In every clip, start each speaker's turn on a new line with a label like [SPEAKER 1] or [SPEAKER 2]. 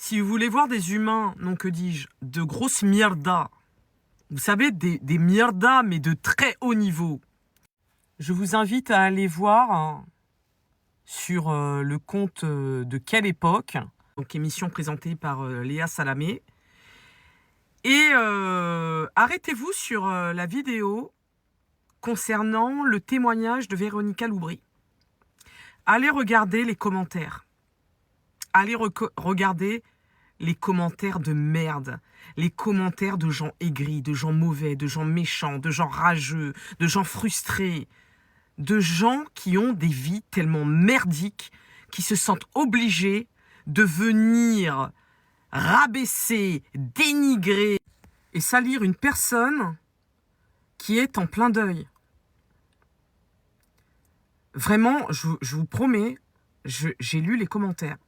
[SPEAKER 1] Si vous voulez voir des humains, non que dis-je, de grosses mierdas, vous savez, des mierdas, mais de très haut niveau, je vous invite à aller voir sur le compte de Quelle Époque, donc émission présentée par Léa Salamé. Et arrêtez-vous sur la vidéo concernant le témoignage de Véronica Loubry. Allez regarder les commentaires. Allez regarder les commentaires de merde, les commentaires de gens aigris, de gens mauvais, de gens méchants, de gens rageux, de gens frustrés, de gens qui ont des vies tellement merdiques, qui se sentent obligés de venir rabaisser, dénigrer et salir une personne qui est en plein deuil. Vraiment, je vous promets, j'ai lu les commentaires.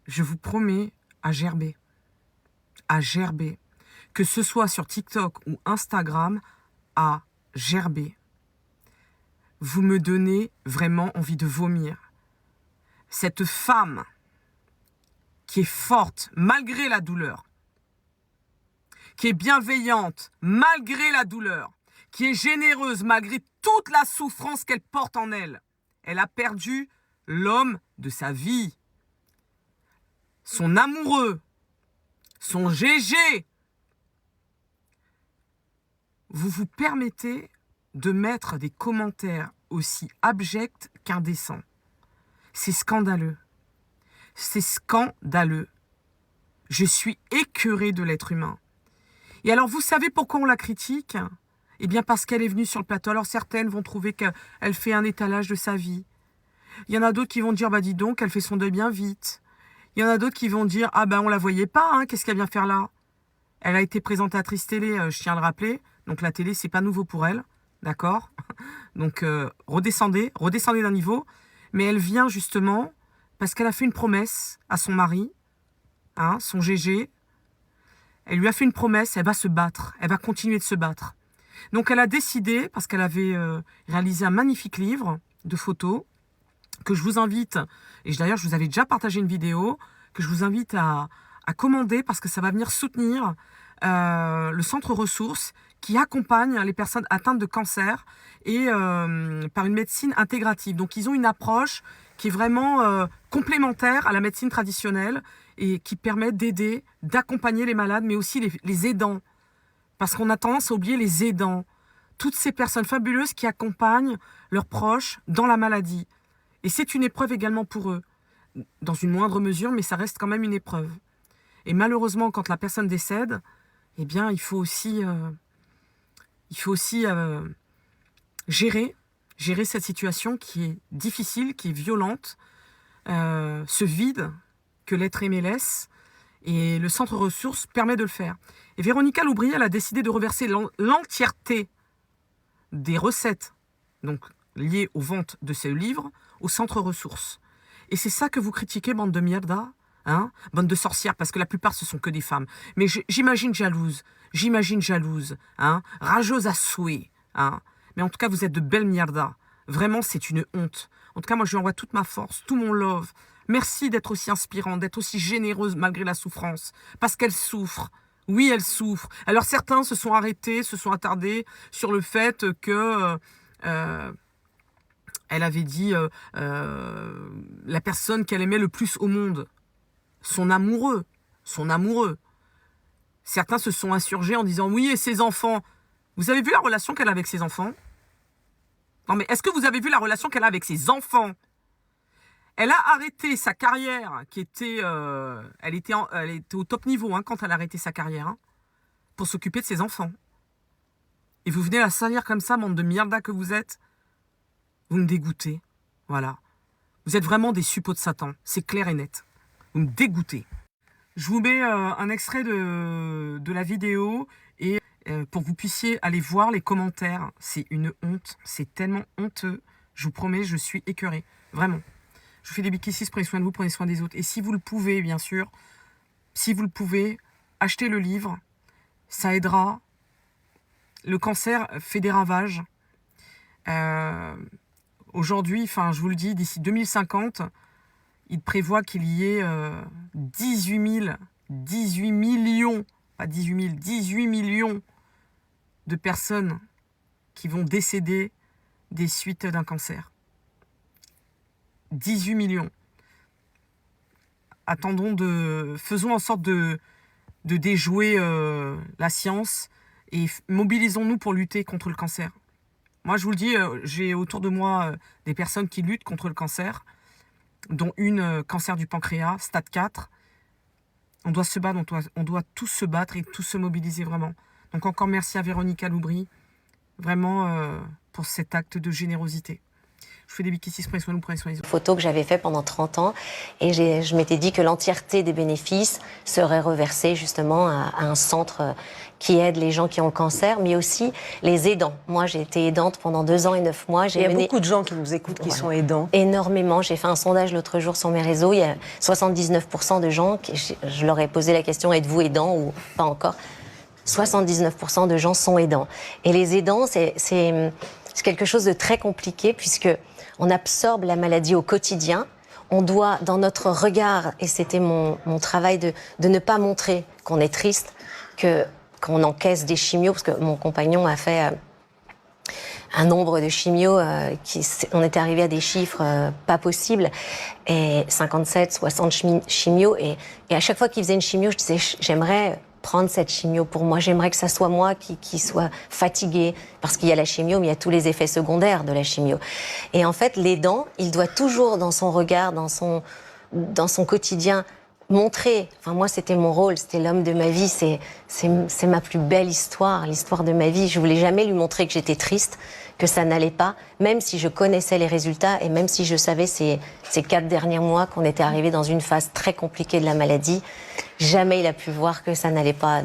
[SPEAKER 1] Je vous promets à gerber. À gerber. Que ce soit sur TikTok ou Instagram, à gerber. Vous me donnez vraiment envie de vomir. Cette femme qui est forte malgré la douleur, qui est bienveillante malgré la douleur, qui est généreuse malgré toute la souffrance qu'elle porte en elle. Elle a perdu l'homme de sa vie, son amoureux, son GG. Vous vous permettez de mettre des commentaires aussi abjects qu'indécents. C'est scandaleux. C'est scandaleux. Je suis écœurée de l'être humain. Et alors, vous savez pourquoi on la critique ? Eh bien, parce qu'elle est venue sur le plateau. Alors, certaines vont trouver qu'elle fait un étalage de sa vie. Il y en a d'autres qui vont dire, bah dis donc, elle fait son deuil bien vite. Il y en a d'autres qui vont dire, ah ben on la voyait pas, hein, qu'est-ce qu'elle vient faire là ? Elle a été présentatrice télé, je tiens à le rappeler. Donc la télé, c'est pas nouveau pour elle, d'accord ? Donc redescendez d'un niveau. Mais elle vient justement parce qu'elle a fait une promesse à son mari, hein, son GG. Elle lui a fait une promesse, elle va se battre, elle va continuer de se battre. Donc elle a décidé, parce qu'elle avait réalisé un magnifique livre de photos, que je vous invite, et d'ailleurs je vous avais déjà partagé une vidéo, que je vous invite à commander parce que ça va venir soutenir le centre ressources qui accompagne les personnes atteintes de cancer et par une médecine intégrative. Donc ils ont une approche qui est vraiment complémentaire à la médecine traditionnelle et qui permet d'aider, d'accompagner les malades, mais aussi les aidants. Parce qu'on a tendance à oublier les aidants. Toutes ces personnes fabuleuses qui accompagnent leurs proches dans la maladie. Et c'est une épreuve également pour eux. Dans une moindre mesure, mais ça reste quand même une épreuve. Et malheureusement, quand la personne décède, eh bien, il faut aussi gérer cette situation qui est difficile, qui est violente, ce vide que l'être aimé laisse. Et le centre ressources permet de le faire. Et Véronica Loubry, elle a décidé de reverser l'entièreté des recettes donc liées aux ventes de ce livre au centre ressources. Et c'est ça que vous critiquez, bande de mierda, hein, bande de sorcières, parce que la plupart, ce sont que des femmes. Mais j'imagine jalouse, hein, rageuse à souhait. Hein. Mais en tout cas, vous êtes de belles mierdas. Vraiment, c'est une honte. En tout cas, moi, je lui envoie toute ma force, tout mon love. Merci d'être aussi inspirante, d'être aussi généreuse malgré la souffrance. Parce qu'elle souffre. Oui, elle souffre. Alors, certains se sont arrêtés, se sont attardés sur le fait que... elle avait dit la personne qu'elle aimait le plus au monde. Son amoureux. Certains se sont insurgés en disant, oui, et ses enfants. Vous avez vu la relation qu'elle a avec ses enfants ? Non, mais est-ce que vous avez vu la relation qu'elle a avec ses enfants ? Elle a arrêté sa carrière, qui était... elle était au top niveau hein, quand elle a arrêté sa carrière, hein, pour s'occuper de ses enfants. Et vous venez la salir comme ça, bande de mierda que vous êtes ? Vous me dégoûtez. Voilà. Vous êtes vraiment des suppôts de Satan. C'est clair et net. Vous me dégoûtez. Je vous mets un extrait de la vidéo et pour que vous puissiez aller voir les commentaires. C'est une honte. C'est tellement honteux. Je vous promets, je suis écœurée. Vraiment. Je vous fais des big kisses. Prenez soin de vous, prenez soin des autres. Et si vous le pouvez, bien sûr, si vous le pouvez, achetez le livre. Ça aidera. Le cancer fait des ravages. Aujourd'hui, enfin, je vous le dis, d'ici 2050, il prévoit qu'il y ait 18 millions, pas 18 000, 18 millions de personnes qui vont décéder des suites d'un cancer. 18 millions. Faisons en sorte de déjouer la science et mobilisons-nous pour lutter contre le cancer. Moi, je vous le dis, j'ai autour de moi des personnes qui luttent contre le cancer, dont une cancer du pancréas, stade 4. On doit se battre, on doit tous se battre et tous se mobiliser vraiment. Donc encore merci à Véronica Loubry, vraiment pour cet acte de générosité. Je vous fais des big kisses, prenez soin de vous, prenez soin des autres.
[SPEAKER 2] Photo que j'avais fait pendant 30 ans et je m'étais dit que l'entièreté des bénéfices serait reversée justement à un centre qui aide les gens qui ont le cancer, mais aussi les aidants. Moi, j'ai été aidante pendant 2 ans et 9 mois.
[SPEAKER 3] Il y a beaucoup de gens qui nous écoutent qui sont aidants.
[SPEAKER 2] Énormément. J'ai fait un sondage l'autre jour sur mes réseaux. Il y a 79% de gens, je leur ai posé la question, êtes-vous aidant ou pas encore? 79% de gens sont aidants. Et les aidants, c'est quelque chose de très compliqué puisque on absorbe la maladie au quotidien. On doit, dans notre regard, et c'était mon travail de ne pas montrer qu'on est triste, qu'on encaisse des chimios, parce que mon compagnon a fait un nombre de chimios, on était arrivé à des chiffres pas possibles, et 57, 60 chimios, et à chaque fois qu'il faisait une chimio, je disais, j'aimerais prendre cette chimio pour moi, j'aimerais que ça soit moi qui soit fatiguée, parce qu'il y a la chimio, mais il y a tous les effets secondaires de la chimio. Et en fait, l'aidant, il doit toujours, dans son regard, dans son quotidien, montrer, enfin moi c'était mon rôle, c'était l'homme de ma vie, c'est ma plus belle histoire, l'histoire de ma vie. Je voulais jamais lui montrer que j'étais triste, que ça n'allait pas, même si je connaissais les résultats et même si je savais ces 4 derniers mois qu'on était arrivé dans une phase très compliquée de la maladie, jamais il a pu voir que ça n'allait pas.